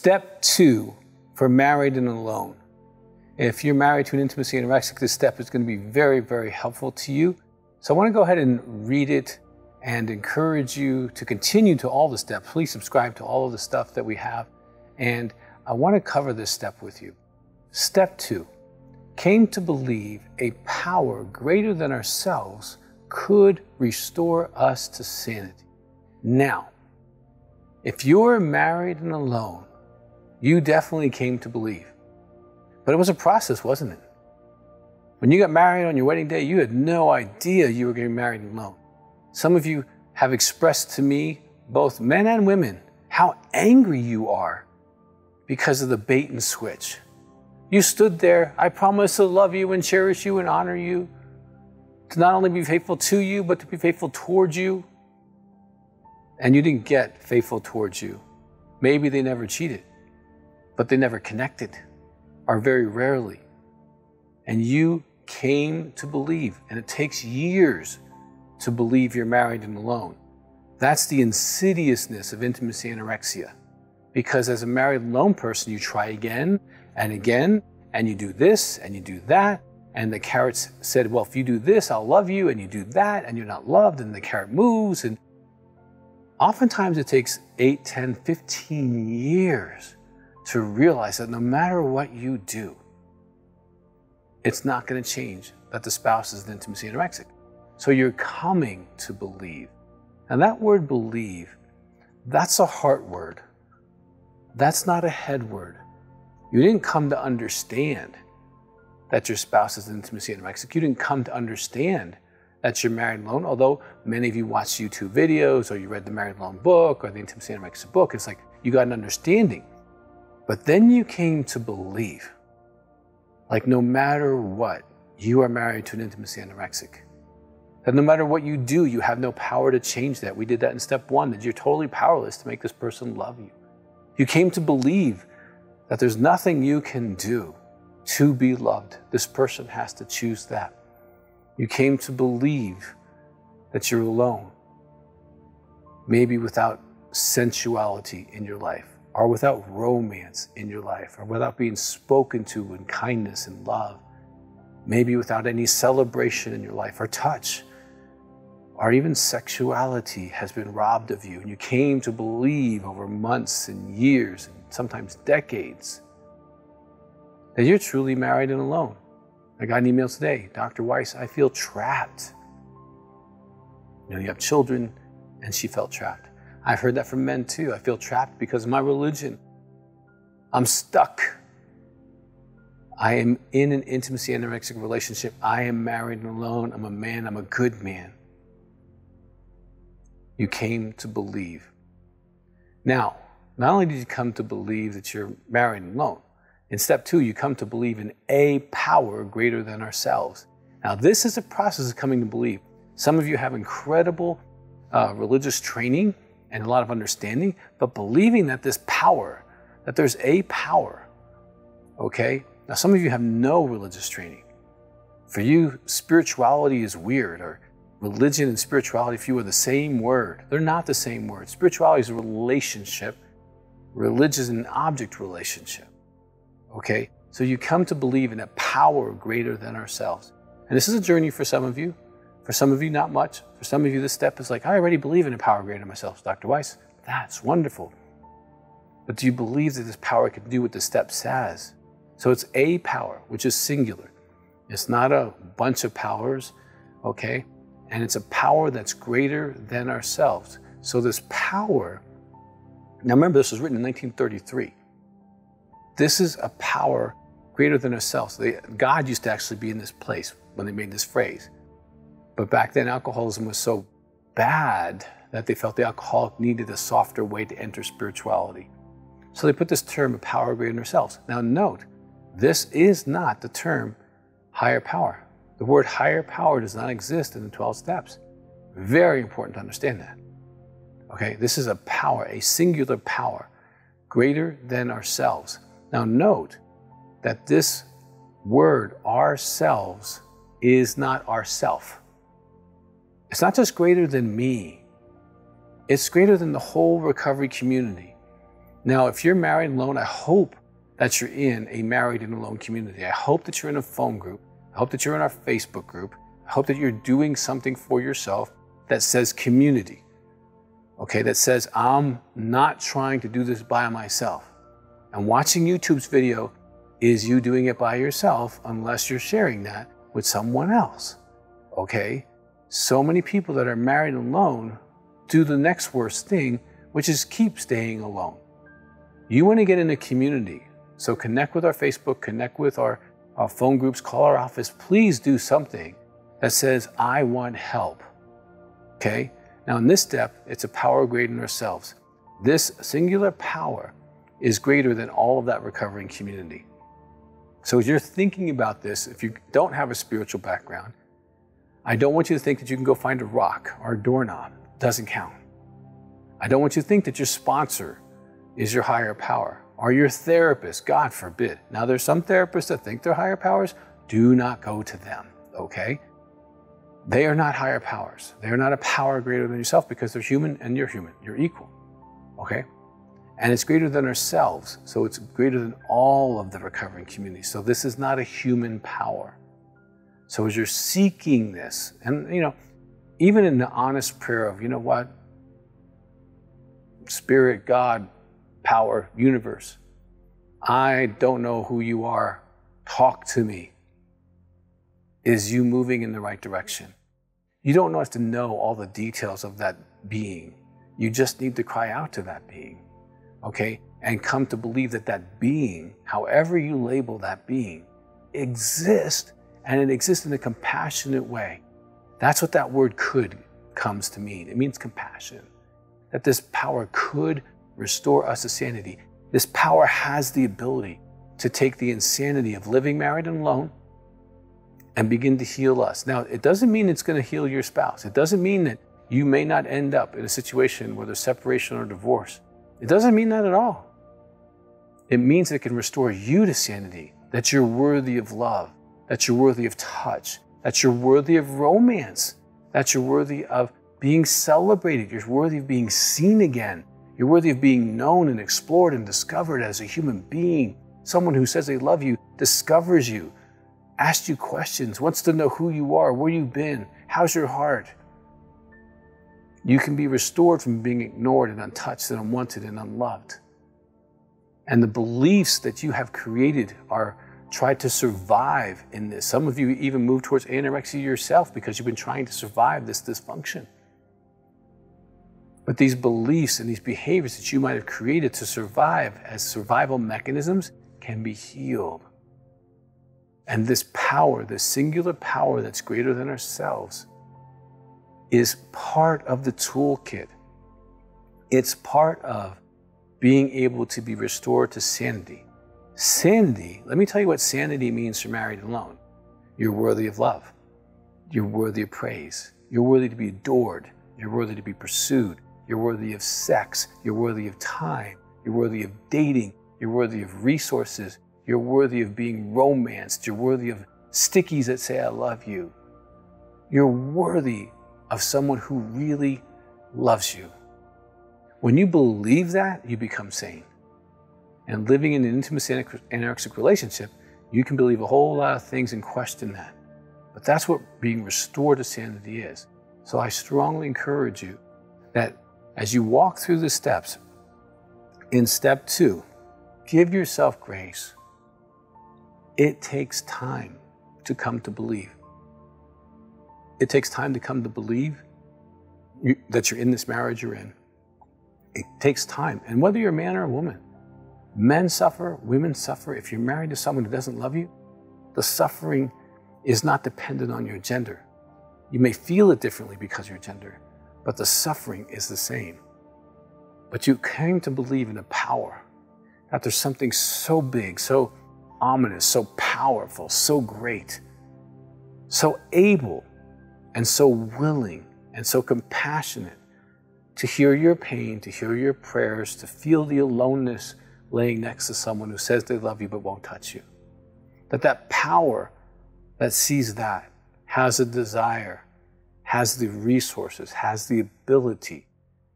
Step 2 for married and alone. If you're married to an intimacy anorexic, this step is going to be very, very helpful to you. So I want to go ahead and read it and encourage you to continue to all the steps. Please subscribe to all of the stuff that we have. And I want to cover this step with you. Step 2, came to believe a power greater than ourselves could restore us to sanity. Now, if you're married and alone, you definitely came to believe. But it was a process, wasn't it? When you got married on your wedding day, you had no idea you were getting married alone. Some of you have expressed to me, both men and women, how angry you are because of the bait and switch. You stood there, I promise to love you and cherish you and honor you, to not only be faithful to you, but to be faithful towards you. And you didn't get faithful towards you. Maybe they never cheated, but they never connected, or very rarely. And you came to believe, and it takes years to believe you're married and alone. That's the insidiousness of intimacy anorexia. Because as a married alone person, you try again and again, and you do this and you do that. And the carrot said, well, if you do this, I'll love you. And you do that, and you're not loved, and the carrot moves. And oftentimes it takes 8, 10, 15 years to realize that no matter what you do, it's not going to change that the spouse is an intimacy anorexic. So you're coming to believe. And that word believe, that's a heart word. That's not a head word. You didn't come to understand that your spouse is an intimacy anorexic. You didn't come to understand that you're married alone, although many of you watch YouTube videos, or you read the Married Alone book, or the Intimacy Anorexic book. It's like you got an understanding. But then you came to believe, like no matter what, you are married to an intimacy anorexic. That no matter what you do, you have no power to change that. We did that in step 1, that you're totally powerless to make this person love you. You came to believe that there's nothing you can do to be loved. This person has to choose that. You came to believe that you're alone, maybe without sensuality in your life, or without romance in your life, or without being spoken to in kindness and love, maybe without any celebration in your life, or touch, or even sexuality has been robbed of you. And you came to believe over months and years, and sometimes decades, that you're truly married and alone. I got an email today, Dr. Weiss, I feel trapped. You know, you have children, and she felt trapped. I've heard that from men too. I feel trapped because of my religion. I'm stuck. I am in an intimacy anorexic relationship. I am married and alone. I'm a man. I'm a good man. You came to believe. Now, not only did you come to believe that you're married and alone, in step 2, you come to believe in a power greater than ourselves. Now, this is a process of coming to believe. Some of you have incredible religious training and a lot of understanding, but believing that this power, that there's a power, okay? Now, some of you have no religious training. For you, spirituality is weird, or religion and spirituality for you are the same word. They're not the same word. Spirituality is a relationship. Religion is an object relationship. Okay, so you come to believe in a power greater than ourselves. And this is a journey for some of you. For some of you, not much. For some of you, this step is like, I already believe in a power greater than myself, Dr. Weiss. That's wonderful. But do you believe that this power can do what the step says? So it's a power, which is singular. It's not a bunch of powers, okay? And it's a power that's greater than ourselves. So this power, now remember, this was written in 1933. This is a power greater than ourselves. God used to actually be in this place when they made this phrase. But back then, alcoholism was so bad that they felt the alcoholic needed a softer way to enter spirituality. So they put this term of power greater than ourselves. Now note, this is not the term higher power. The word higher power does not exist in the 12 steps. Very important to understand that. Okay, this is a power, a singular power, greater than ourselves. Now note that this word, ourselves, is not ourself. It's not just greater than me. It's greater than the whole recovery community. Now, if you're married and alone, I hope that you're in a married and alone community. I hope that you're in a phone group. I hope that you're in our Facebook group. I hope that you're doing something for yourself that says community, okay? That says, I'm not trying to do this by myself. And watching YouTube's video is you doing it by yourself unless you're sharing that with someone else, okay? So many people that are married alone do the next worst thing, which is keep staying alone. You want to get in a community, so connect with our Facebook, connect with our phone groups, call our office. Please do something that says, I want help, okay? Now in this step, it's a power greater than ourselves. This singular power is greater than all of that recovering community. So as you're thinking about this, if you don't have a spiritual background, I don't want you to think that you can go find a rock or a doorknob. It doesn't count. I don't want you to think that your sponsor is your higher power or your therapist, God forbid. Now there's some therapists that think they're higher powers. Do not go to them, okay? They are not higher powers. They are not a power greater than yourself because they're human and you're human. You're equal, okay? And it's greater than ourselves, so it's greater than all of the recovering community. So this is not a human power. So as you're seeking this, and even in the honest prayer of, you know what, Spirit, God, power, universe, I don't know who you are, talk to me. Is you moving in the right direction? You don't have to know all the details of that being. You just need to cry out to that being, okay? And come to believe that that being, however you label that being, exists, and it exists in a compassionate way. That's what that word could comes to mean. It means compassion. That this power could restore us to sanity. This power has the ability to take the insanity of living married and alone and begin to heal us. Now, it doesn't mean it's going to heal your spouse. It doesn't mean that you may not end up in a situation where there's separation or divorce. It doesn't mean that at all. It means it can restore you to sanity, that you're worthy of love, that you're worthy of touch, that you're worthy of romance, that you're worthy of being celebrated. You're worthy of being seen again. You're worthy of being known and explored and discovered as a human being. Someone who says they love you, discovers you, asks you questions, wants to know who you are, where you've been, how's your heart. You can be restored from being ignored and untouched and unwanted and unloved. And the beliefs that you have created are tried to survive in this. Some of you even move towards anorexia yourself because you've been trying to survive this dysfunction. But these beliefs and these behaviors that you might have created to survive as survival mechanisms can be healed. And this power, this singular power that's greater than ourselves, is part of the toolkit. It's part of being able to be restored to sanity. Sanity, let me tell you what sanity means for married and alone. You're worthy of love. You're worthy of praise. You're worthy to be adored. You're worthy to be pursued. You're worthy of sex. You're worthy of time. You're worthy of dating. You're worthy of resources. You're worthy of being romanced. You're worthy of stickies that say, I love you. You're worthy of someone who really loves you. When you believe that, you become sane. And living in an intimate anorexic relationship, you can believe a whole lot of things and question that. But that's what being restored to sanity is. So I strongly encourage you that as you walk through the steps, in step 2, give yourself grace. It takes time to come to believe. It takes time to come to believe that you're in this marriage you're in. It takes time. And whether you're a man or a woman, men suffer, women suffer. If you're married to someone who doesn't love you, the suffering is not dependent on your gender. You may feel it differently because of your gender, but the suffering is the same. But you came to believe in a power, that there's something so big, so ominous, so powerful, so great, so able, and so willing, and so compassionate to hear your pain, to hear your prayers, to feel the aloneness laying next to someone who says they love you but won't touch you. That power that sees that has a desire, has the resources, has the ability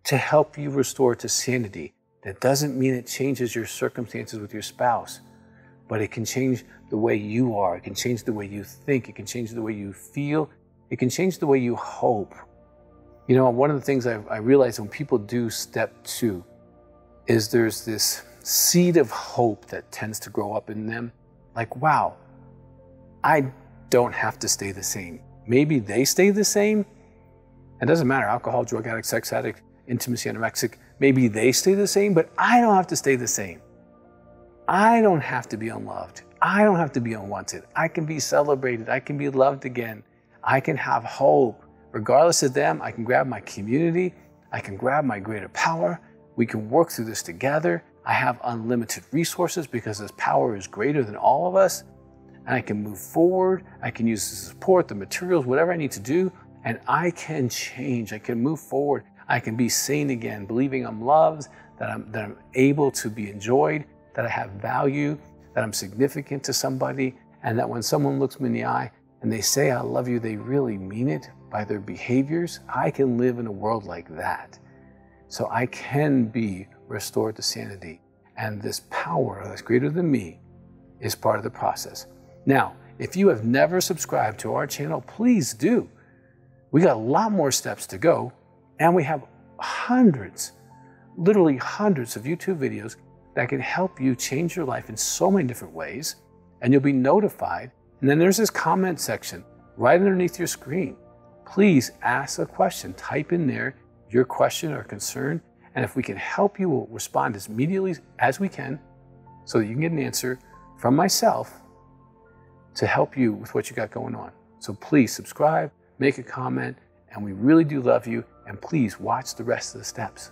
to help you restore to sanity That doesn't mean it changes your circumstances with your spouse, but it can change the way you are. It can change the way you think. It can change the way you feel. It can change the way you hope. You know, one of the things I realize when people do step 2 is there's this seed of hope that tends to grow up in them. Like, wow, I don't have to stay the same. Maybe they stay the same. It doesn't matter, alcohol, drug addict, sex addict, intimacy, anorexic, maybe they stay the same, but I don't have to stay the same. I don't have to be unloved. I don't have to be unwanted. I can be celebrated. I can be loved again. I can have hope. Regardless of them, I can grab my community. I can grab my greater power. We can work through this together. I have unlimited resources because this power is greater than all of us. And I can move forward. I can use the support, the materials, whatever I need to do. And I can change. I can move forward. I can be sane again, believing I'm loved, that I'm able to be enjoyed, that I have value, that I'm significant to somebody, and that when someone looks me in the eye and they say, I love you, they really mean it by their behaviors. I can live in a world like that. So I can be restored to sanity. And this power that's greater than me is part of the process. Now, if you have never subscribed to our channel, please do. We got a lot more steps to go, and we have hundreds, literally hundreds of YouTube videos that can help you change your life in so many different ways, and you'll be notified. And then there's this comment section right underneath your screen. Please ask a question. Type in there your question or concern, and if we can help you, we'll respond as immediately as we can so that you can get an answer from myself to help you with what you got going on. So please subscribe, make a comment, and we really do love you, and please watch the rest of the steps.